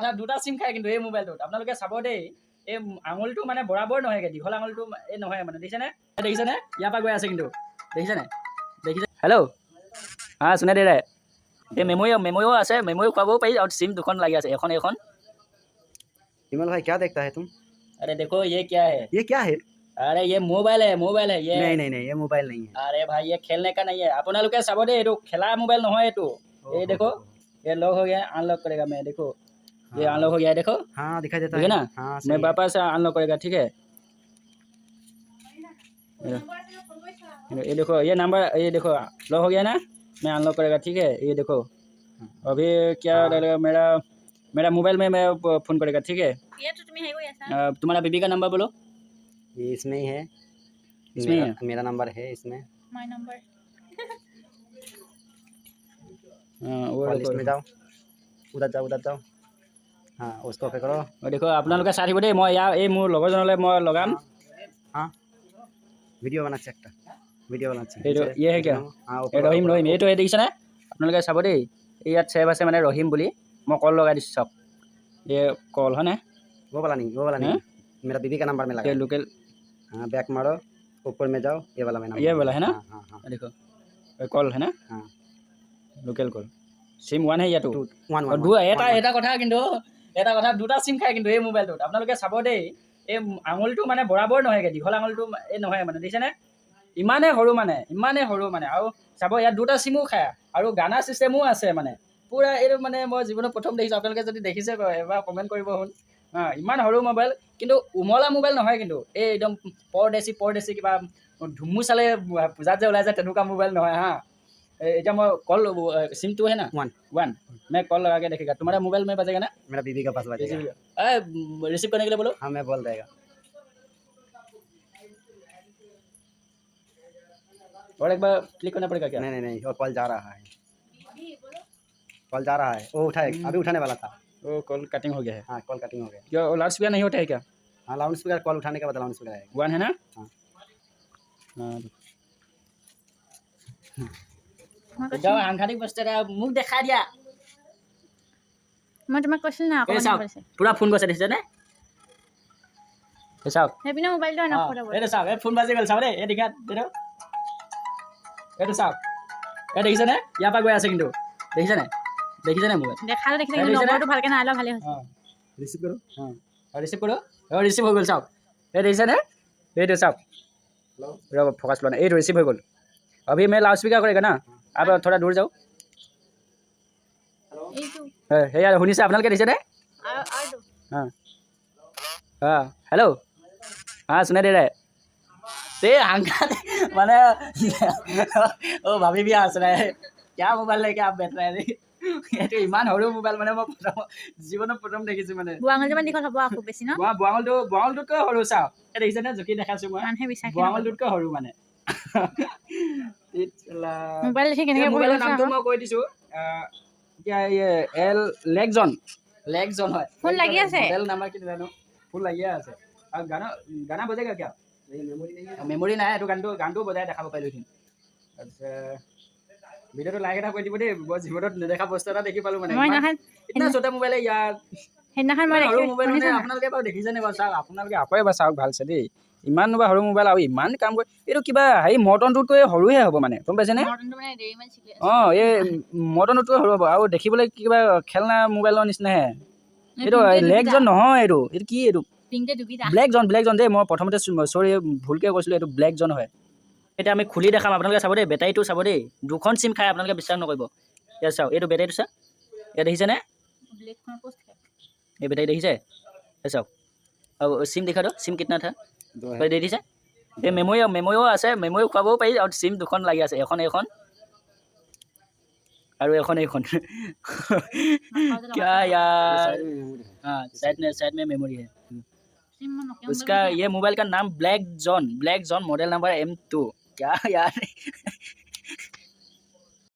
কথা দুটা সিম খায় কিন্তু এই মোবাইলটোত আপোনালোকে চাব দেই এই আঙুলটো মানে বৰাবৰ নহয়গে দীঘল আঙুলটো এই নহয় মানে দেখিছেনে ইয়াৰ পৰা গৈ আছে কিন্তু দেখিছেনে হেল্ল' हाँ सुना दे रहा है ये मेमोरियो আছে मेमोरियो खुआबो पाई और सिम दुकान लगी আছে এখন विमल भाई क्या देखता है तुम? अरे देखो ये क्या है ये क्या है? अरे ये मोबाइल है ये नहीं ये मोबाइल नहीं है। अरे भाई ये खेलने का नहीं है আপোনালোকে চাব দেই এইটো খেলা মোবাইল নহয় এইটো ये देखो ये लॉक हो गया अनलॉक करेगा मैं देखो ये अनलॉक हो गया देखो हाँ दिखाई देता है है ना हाँ मैं वापस से अनलॉक करेगा ठीक है ये देखो ये नंबर ये देखो लॉक हो गया ना मैं अनलॉक करेगा ठीक है ये देखो अभी क्या डालेगा मेरा मोबाइल में मैं फोन करेगा ठीक है ये तो तुम्हें है वो ऐसा तुम्हारा बीबी का नंबर बोलो ये इसमें ही है इसमें ही है मेरा नंबर है इसमें माय नंबर वो इसमें जाओ उधर जाओ हाँ उसको पकड़ो और देखो আপোনালোকে চাই থাকিব দেই মই এই মোৰ লগৰজনলৈ মই লগাম हाँ वीडियो बनाচ্ছে একটা वीडियो बनाচ্ছে এইটো ये है क्या ৰহিম এইটো এই দেখিছেনে আপোনালোকে চাব দেই ইয়াত সেভ আছে মানে ৰহিম বুলি মই কল লগাই দিছোঁ চাওক ये कॉल है ना वो वाला नहीं मेरा बीबी का नंबर में लगा लोकल हाँ बैक मारो ऊपर में जाओ ये वाला में ये वाला है ना हाँ देखो कॉल है ना हाँ लोकल कॉल सिम 1 है या 2 এটা কথা কিন্তু এটা কথা দুটা সিম খায় কিন্তু এই মোবাইলটোত আপোনালোকে চাব দেই এই আঙুলটো মানে বৰাবৰ নহয়গে দীঘল আঙুলটো এই নহয় মানে দেখিছেনে ইমানে সৰু মানে আৰু চাব ইয়াত দুটা সিমো খায় আৰু গানা চিষ্টেমো আছে মানে পুৰা এইটো মানে মই জীৱনত প্ৰথম দেখিছোঁ আপোনালোকে যদি দেখিছে এবাৰ কমেণ্ট কৰিব হ'ল ইমান সৰু মোবাইল কিন্তু উমলা মোবাইল নহয় কিন্তু এই একদম পৰদেশী কিবা ধুমু চালে পূজাত যে ওলাই যায় তেনেকুৱা মোবাইল নহয় হা এতিয়া मैं कॉल सिम 2 है ना 1 मैं कॉल लगा के देखेगा तुम्हारा मोबाइल में बजेगा ना मेरा बीबी का पास बजेगा रिसीव करने के लिए बोलो हाँ मैं बोल देगा और एक बार क्लिक करना पड़ेगा क्या नहीं और कॉल जा रहा है वो उठाएगा अभी उठाने वाला था वो कॉल कटिंग हो गया है हाँ कॉल कटिंग हो गया क्या लाउड स्पीकर नहीं होता है क्या हाँ लाउड स्पीकर कॉल उठाने के बाद लाउड स्पीकर आएगा 1 है ना हाँ जाओ সাংঘাতিক বস্তু এটা মোক দেখাই দিয়া মই তোমাক কৈছিল না পুৰা ফোন কৰিছে দেখিছেনে চাওক হেপিনা মোবাইলটো আনা ফটো এইটো চাওক এই ফোন বাজি গ'ল চাওক দেই এই দেখা এইটো চাওক এই দেখিছেনে ইয়াৰ পৰা গৈ আছে কিন্তু দেখিছেনে মোবাইল দেখালে দেখি নম্বৰটো ভালকে নাইলো ভালে হৈছে रिसीव करो रिसीव हो गल चाওক এই দেখিছেনে এইটো চাওক रहो फोकस लो ना ये रिसीव हो गल अभी मैं लाउड स्पीकर करेगा ना आप थोड़ा दूर जाओ हे यार শুনিছে আপোনালোকে দিছে নে हाँ हाँ हेलो हाँ सुना दे रहा है ते हंगा माने ओ भाभी भी हंस रहा है क्या मोबाइल लेके आप बैठ रहे हैं এইটো ইমান সৰু মোবাইল মানে মই জীৱনত প্ৰথম দেখিছোঁ মানে বুৱাঙলটো মানে দীঘল হ'ব আকৌ বেছি ন বুৱাঙলটোতকৈ সৰু চাওক এই দেখিছেনে জুকি দেখাইছোঁ মই বুৱাঙলটোতকৈ সৰু মানে মোবাইল দেখি কেনেকৈ মোবাইলৰ নামটো মই কৈ দিছোঁ এতিয়া এল লেগজন হয় ফোন লাগি আছে মডেল নাম্বাৰ কি জানো ফোন লাগিয়ে আছে আৰু গানা বজেগা কিয় মেমৰি নাই এইটো গানটো বজাই দেখাব পাৰিলোঁহেঁতেন তাৰপিছত ভিডিঅ'টো লাইক এটা কৰি দিব দেই মই জীৱনত নেদেখা বস্তু এটা দেখি পালোঁ মানে ইমান ছোটা মোবাইলে ইয়াত সেইদিনাখন মই সৰু মোবাইল মানে আপোনালোকে বাৰু দেখিছেনে বাৰু চাওক আপোনালোকে আকৌ এবাৰ চাওক ভালছে দেই ইমান বা সৰু মোবাইল আৰু ইমান কাম কৰে এইটো কিবা হেৰি মৰ্টনটোতকৈ সৰুহে হ'ব মানে গম পাইছেনে অঁ এই মৰ্টনটোতকৈ সৰু হ'ব আৰু দেখিবলৈ কিবা খেলনা মোবাইলৰ নিচিনাহে এইটো লেগজন নহয় এইটো কি এইটো ব্লেকজন দেই মই প্ৰথমতে চৰি ভুলকৈ কৈছিলোঁ এইটো ব্লেকজন হয় এতিয়া আমি খুলি দেখাম আপোনালোকে চাব দেই বেটাৰীটো চাব দেই দুখন চিম খাই আপোনালোকে বিশ্বাস নকৰিব ইয়াত চাওক এইটো বেটাৰীটো চাওক ইয়াত দেখিছেনে এই বেটাৰী দেখিছে এই চাওক আৰু চিম দেখা দিয়ক চিম কিतना था दे दिसे ये मेमोरियो আছে मेमोरियो খুৱাবও পাৰি আৰু সিম দুখন লাগি আছে এখন আৰু এখন क्या यार हाँ साइड में मेमोरी है उसका ये मोबाइल का नाम black John model number M2 क्या यार